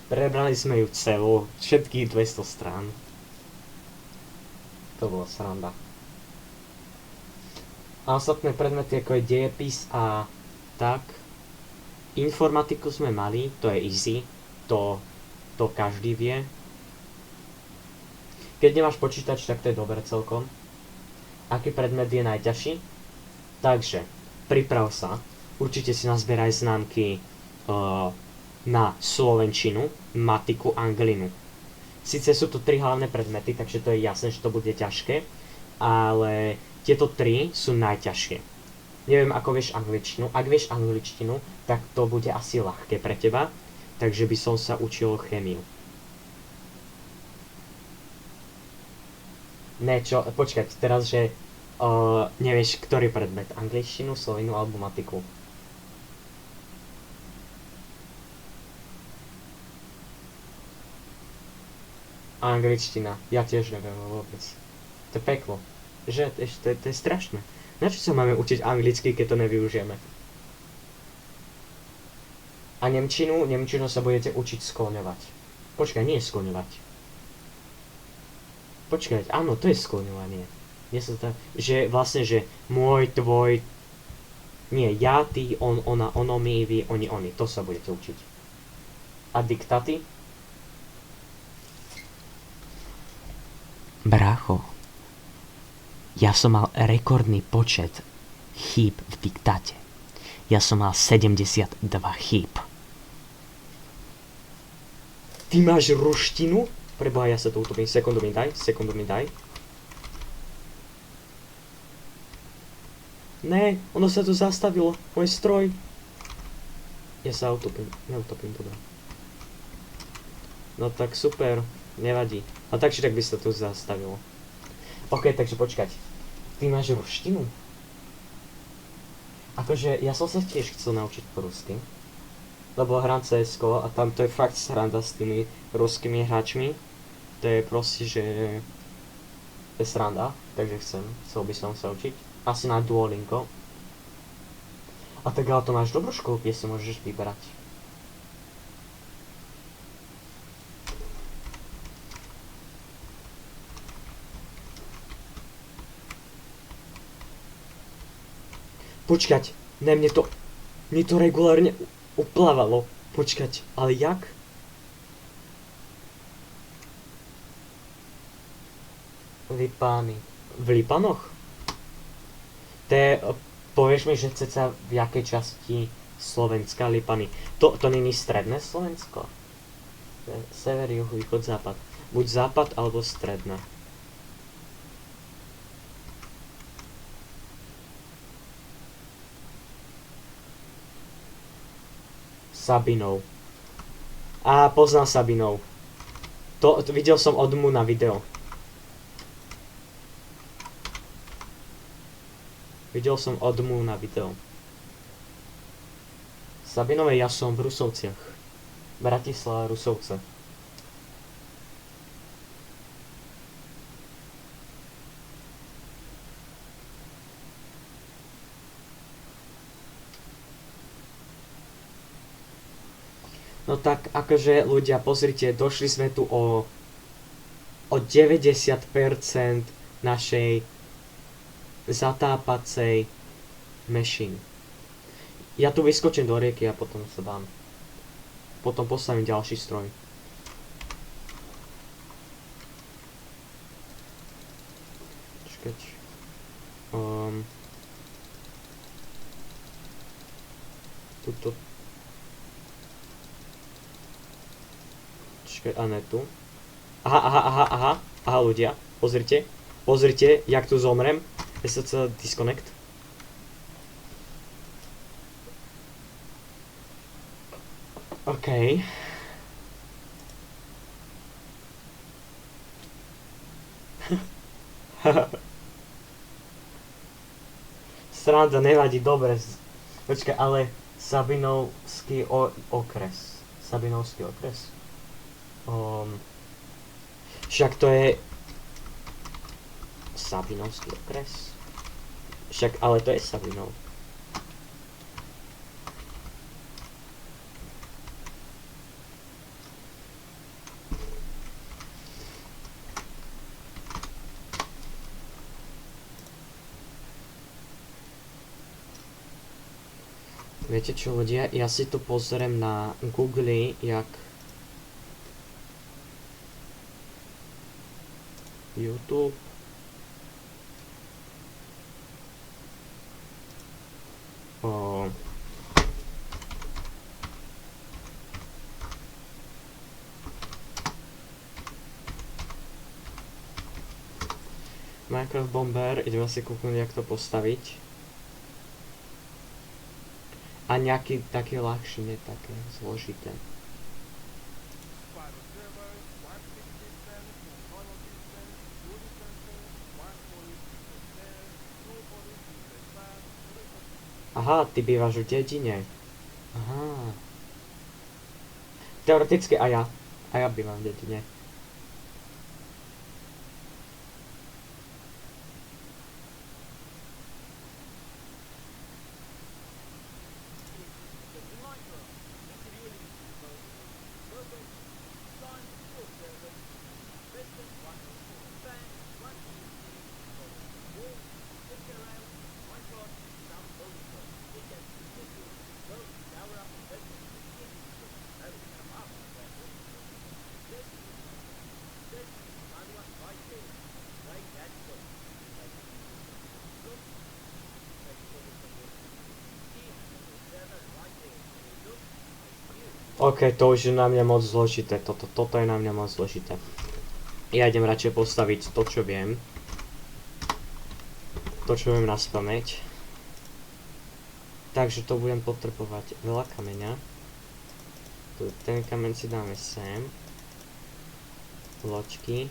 Prebrali sme ju celú, všetkých 200 strán. To bolo sranda. A ostatné predmety, ako je dejepis a tak. Informatiku sme mali, to je easy, to každý vie. Keď nemáš počítač, tak to je dobre celkom. Aký predmet je najťažší? Takže, priprav sa. Určite si nazbieraj známky na slovenčinu, matiku, anglinu. Sice sú to 3 hlavné predmety, takže to je jasné, že to bude ťažké, ale tieto 3 sú najťažšie. Neviem, ako vieš angličtinu. Ak vieš angličtinu, tak to bude asi ľahké pre teba, takže by som sa učil chémiu. Ne, čo, počkať, teraz, že nevieš, ktorý predmet, angličtinu, slovinu alebo matiku. Angličtina, ja tiež neviem vôbec. To je peklo. Že, to je strašné. Na čo sa máme učiť anglicky, keď to nevyužijeme? A nemčinu sa budete učiť skloňovať. Počkaj, nie skloňovať. Počkať, áno, to je skloňovanie. Že vlastne, že môj, tvoj, nie, ja, ty, on, ona, ono, my, vy, oni, to sa budete učiť. A diktaty? Brácho, ja som mal rekordný počet chýb v diktáte. Ja som mal 72 chýb. Ty máš ruštinu? Preboha, ja sa to utopím. Sekundu mi daj. Ne, ono sa tu zastavilo. Môj stroj. Ja sa neutopím, dobre. No tak super, nevadí. A tak či tak by sa tu zastavilo. Ok, takže počkať. Ty máš ruštinu? Akože, ja som sa tiež chcel naučiť po rusky. Lebo hrám CS-ko a tam to je fakt sranda s tými ruskými hráčmi. To je proste, že to je sranda, takže chcel by som sa učiť. Asi na Duolingo. A tak ale to máš dobrú školu, kde si môžeš vyberať. Počkať, ne, mne to regulárne uplávalo. Počkať, ale jak? Lipány. V Lipanoch? Povieš mi, že ceca v jakej časti Slovenska Lipany? To není stredné Slovensko? Sever, juh, východ, západ. Buď západ, alebo stredné. Sabinov. Á, poznám Sabinov. To videl som od Mu na video. Sabinové, ja som v Rusovciach. Bratislava, Rusovce. No tak akože ľudia, pozrite, došli sme tu o 90% našej zatápacej machine. Ja tu vyskočím do rieky a potom sa dám. Potom postavím ďalší stroj. Čakať. Tuto. Čakaj, a ne tu. Aha, ľudia. Pozrite, jak tu zomrem. SC disconnect. OK. Sranda, nevadí, dobre. Počkaj, ale Sabinovský okres. Sabinovský okres. Však to je Sabinovský okres. Však, ale to je Sabinov. Viete čo ľudia, ja si to pozriem na Google, jak YouTube. Minecraft Bomber, ideme si kúknúť, jak to postaviť. A nejaký taký ľahší, nie také zložité. Aha, ty bývaš v dedine. Aha. Teoreticky a ja. A ja bývam v dedine. OK, to už je na mňa moc zložité, toto je na mňa moc zložité. Ja idem radšej postaviť to, čo viem. To, čo viem naspamäť. Takže to budem potrebovať veľa kameňa. Ten kameň si dáme sem. Loďky.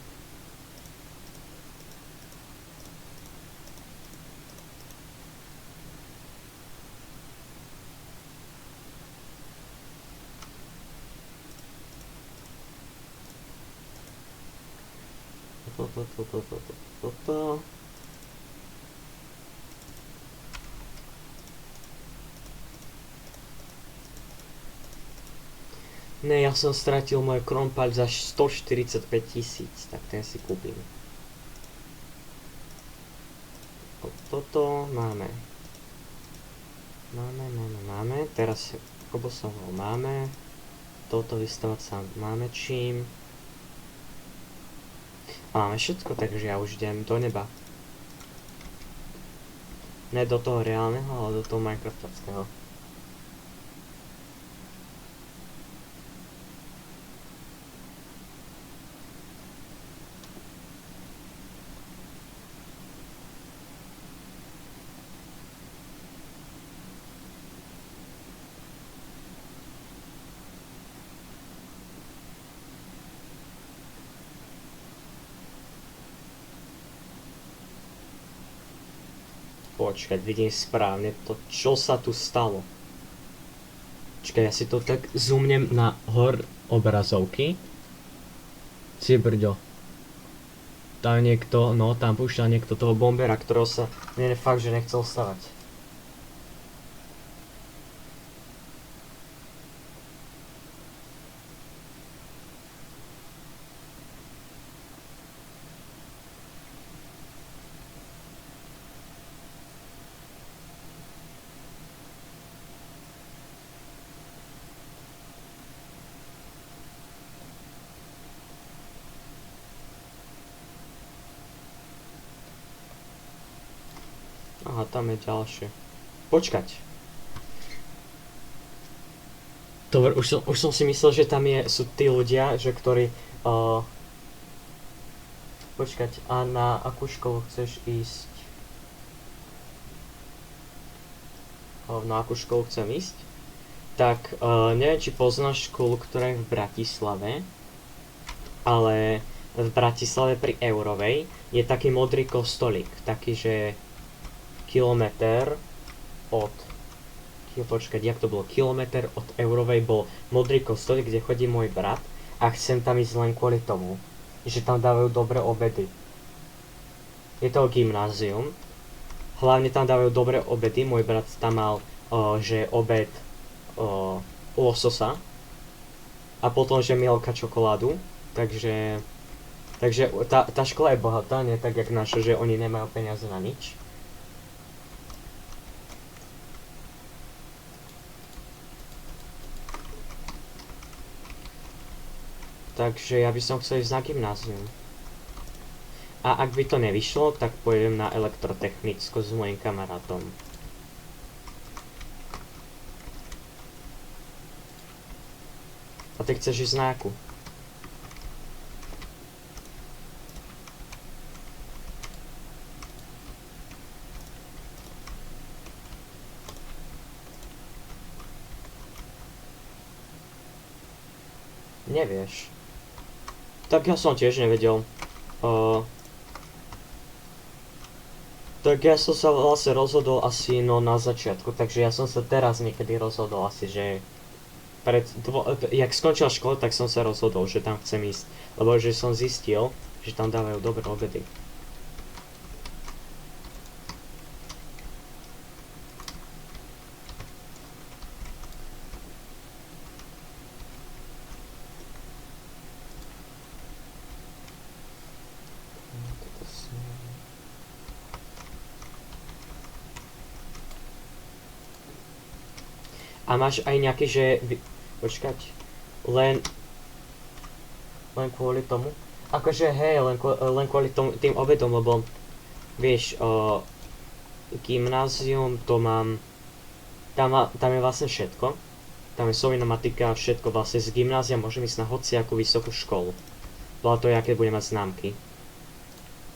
Toto. Ne, ja som stratil môj krompať za 145 000, tak ten si kúpim. Toto máme. Máme. Teraz kobosovou máme. Toto vystavať sa máme čím. A máme všetko, takže ja už idem do neba. Ne do toho reálneho, ale do toho minecraftovského. Počkať, vidím správne to, čo sa tu stalo. Počkaj, ja si to tak zoomnem na hor obrazovky. Cibrďo. Tam niekto, no tam púšťal niekto toho bombera, ktorého sa mne fakt, že nechcel stavať. tam je ďalšie? Počkať. Dobre, už som si myslel, že tam sú tí ľudia, že ktorí... Počkať, a na akú školu chceš ísť? Na akú školu chcem ísť? Tak, neviem, či poznáš školu, ktorá je v Bratislave, ale v Bratislave pri Eurovej je taký modrý kostolík, taký, že kilometr od... Počkať, jak to bolo? Kilometr od Eurovej bol modrý kostolík, kde chodí môj brat a chcem tam ísť len kvôli tomu, že tam dávajú dobré obedy. Je to gymnázium. Hlavne tam dávajú dobré obedy. Môj brat tam mal, že obed lososa. A potom, že mielka čokoládu. Takže tá škola je bohatá, nie tak jak naša, že oni nemajú peniaze na nič. Takže ja by som chcel ísť na gymnázium. A ak by to nevyšlo, tak pôjdem na elektrotechnickú s mojím kamarátom. A ty chceš ísť na akú? Nevieš. Tak ja som tiež nevedel. Tak ja som sa vlastne rozhodol asi na začiatku, takže ja som sa teraz niekedy rozhodol asi, že jak skončila škola, tak som sa rozhodol, že tam chcem ísť, lebo že som zistil, že tam dávajú dobré obedy. A máš aj nejaký, že... Počkať. Len kvôli tomu? Akože hej, len kvôli tým obedom, lebo... Vieš, gymnázium to mám... Tam je vlastne všetko. Tam je matematika, všetko vlastne z gymnázia môžem ísť na hociakú vysokú školu. Podľa toho, aké budem mať známky.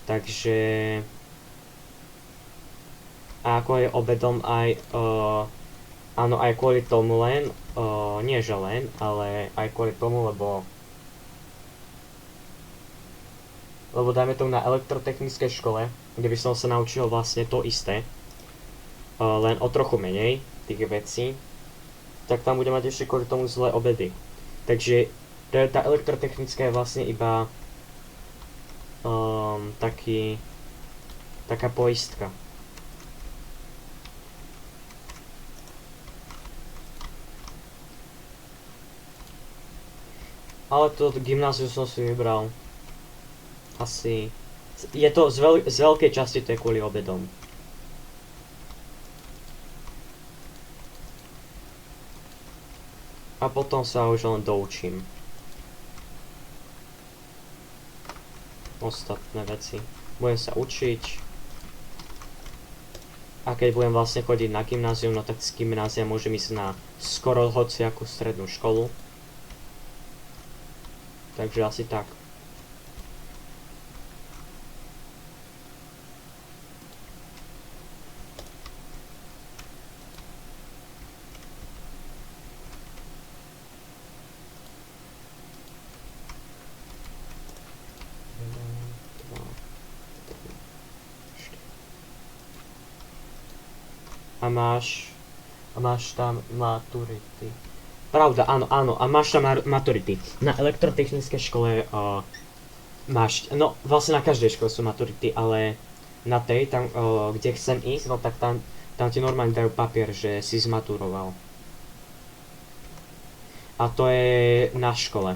Takže... A ako je obedom aj... Áno, aj kvôli tomu len, nie že len, ale aj kvôli tomu, lebo dajme tomu na elektrotechnickej škole, kde by som sa naučil vlastne to isté, len o trochu menej tých vecí, tak tam budem mať ešte kvôli tomu zlé obedy. Takže tá elektrotechnická je vlastne iba taká poistka. Ale to gymnázium som si vybral. Asi... Je to z veľkej časti to je kvôli obedom. A potom sa už len doučím. Ostatné veci. Budem sa učiť. A keď budem vlastne chodiť na gymnázium, no tak z gymnázia môžem ísť na skoro hociakú strednú školu. Takže asi tak. A máš tam maturity. Pravda, áno, a máš tam maturity. Na elektrotechnickej škole máš, no vlastne na každej škole sú maturity, ale na tej, tam, kde chcem ísť, no tak tam ti normálne dajú papier, že si zmaturoval. A to je na škole.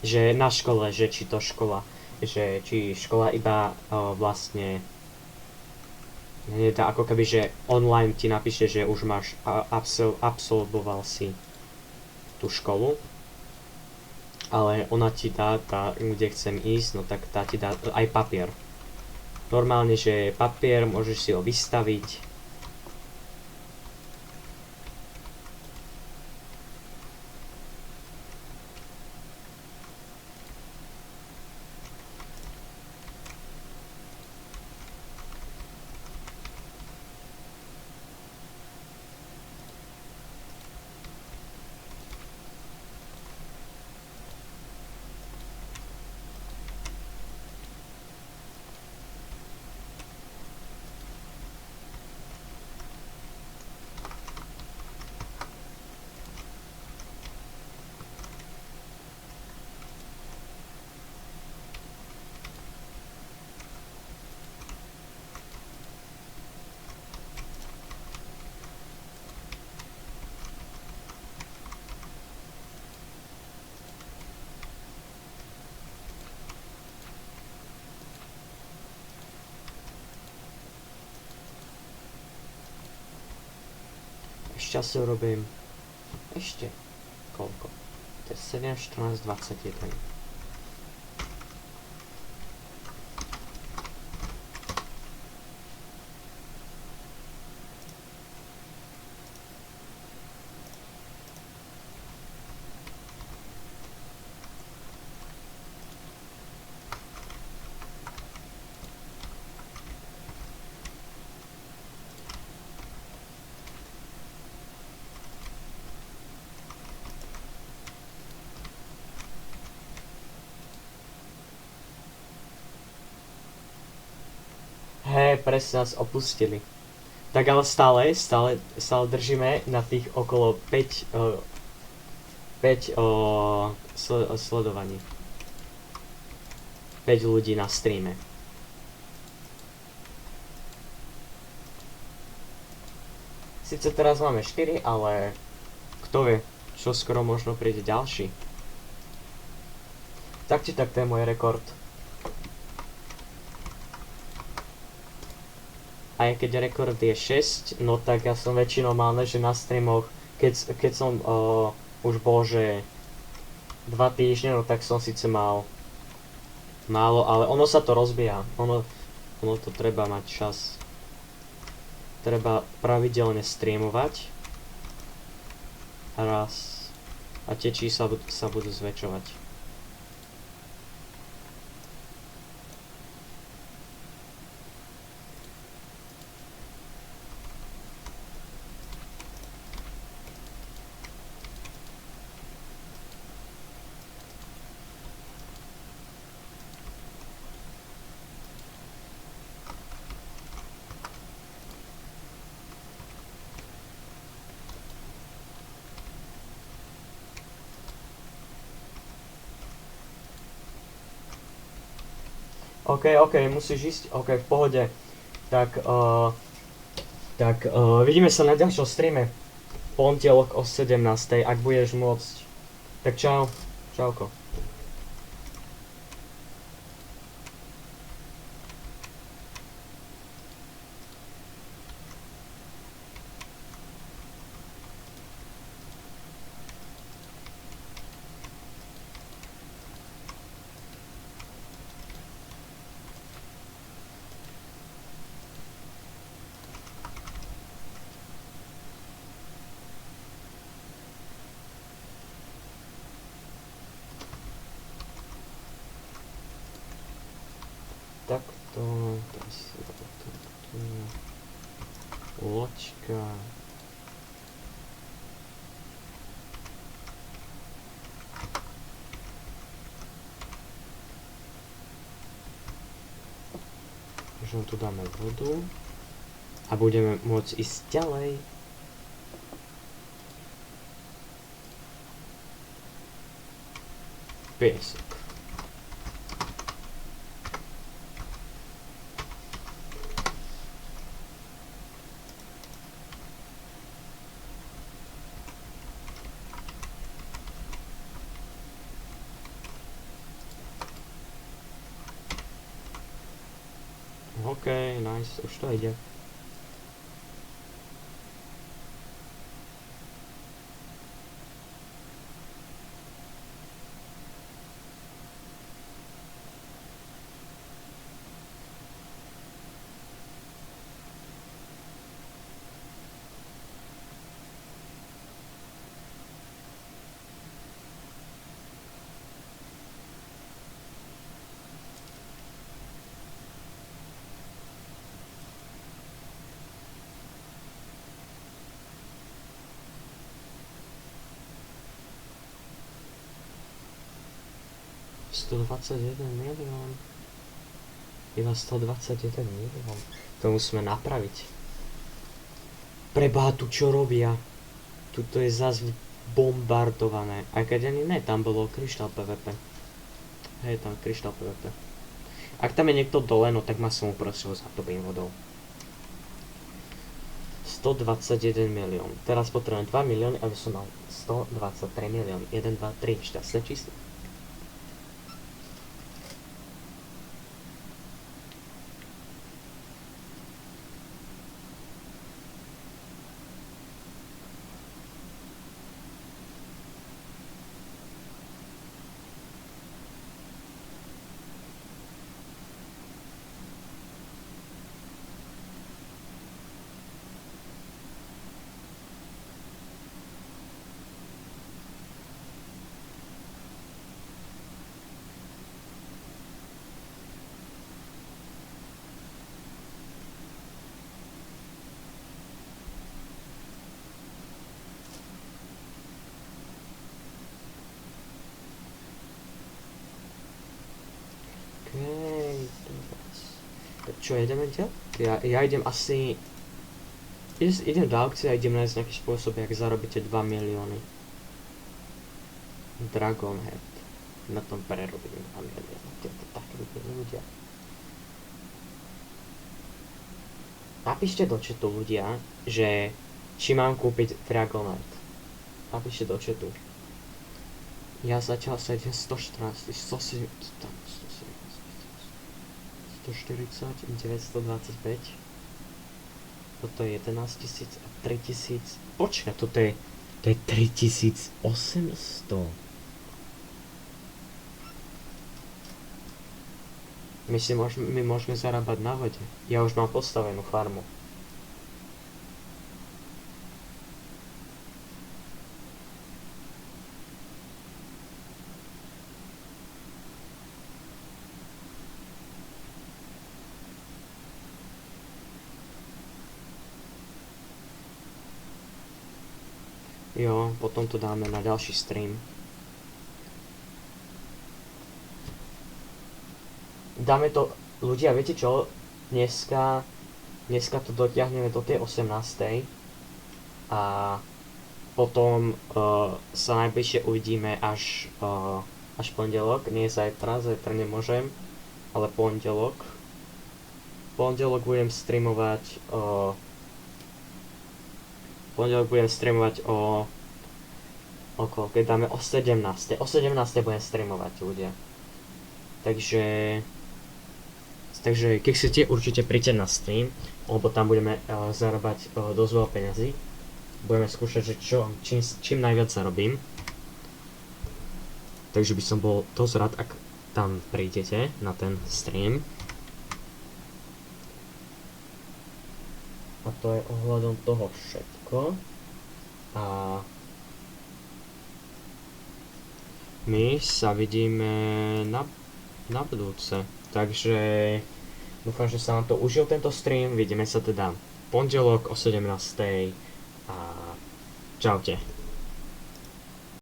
Že na škole, že či to škola, že či škola iba vlastne nedá ako keby, že online ti napíše, že už máš absolvoval si tú školu, ale ona ti dá, kde chcem ísť, no tak tá ti dá aj papier. normálne, že papier, môžeš si ho vystaviť. Ešte asi urobím ešte koľko? To je 7, 14, 21. Hej, presne nás opustili. Tak ale stále držíme na tých okolo 5 sledovaní. 5 ľudí na streame. Sice teraz máme 4, ale kto vie, čo skoro možno príde ďalší. Tak či tak to je môj rekord. Aj keď rekord je 6, no tak ja som väčšinou mal, že na streamoch, keď som už bol, že 2 týždne, no tak som síce mal málo, ale ono sa to rozbieha. Ono to treba mať čas. Treba pravidelne streamovať. Raz. A tie čísla sa budú zväčšovať. OK, musíš ísť, OK, v pohode. Tak vidíme sa na ďalšom streame. Pondelok o 17:00, ak budeš môcť. Tak čau, čauko. Takto, loďka. Možno tu dáme vodu a budeme môcť ísť ďalej. Piesok. OK, nice, už to ide. 121 milión. Iba 121 milión. To musíme napraviť. Preboha, tu čo robia? Tuto je zase bombardované. Aj keď ani ne, tam bolo kryštál PvP. Hej, tam kryštál PvP. Ak tam je niekto dole, no tak ma som uprosil zatopím vodou. 121 milión. Teraz potrebujem 2 milióny, aby som mal 123 milióny. 1, 2, 3. Šťastné číslo. Tak čo, ideme ďalej? Ja idem asi... Idem do aukcie a idem nájsť nejaký spôsob, jak zarobíte 2 milióny. Dragon Head. Na tom prerobím 2 milióny. Tieto také ľudia. Napíšte do chatu ľudia, že či mám kúpiť Dragon Head. Napíšte do chatu. Ja zatiaľ sa idem 114, 107, 140, 925. Toto je 11 000 a 3000. Počkaj, to je 3800. My môžeme zarábať na vode. Ja už mám postavenú farmu. Jo, potom to dáme na ďalší stream. Dáme to, ľudia, viete čo? Dneska to dotiahneme do tej 18. A potom sa najbližšie uvidíme až pondelok, nie zajtra nemôžem, ale pondelok. Pondelok budem streamovať keď dáme o 17. O 17. budem streamovať ľudia. Takže keď chcete, určite príďte na stream, lebo tam budeme zarábať dosť veľa peňazí. Budeme skúšať, že čím najviac zarobím. Takže by som bol dosť rád, ak tam prídete na ten stream. A to je ohľadom toho všetko. A my sa vidíme na budúce. Takže dúfam, že sa vám to užil tento stream. Vidíme sa teda pondelok o 17. A čaute.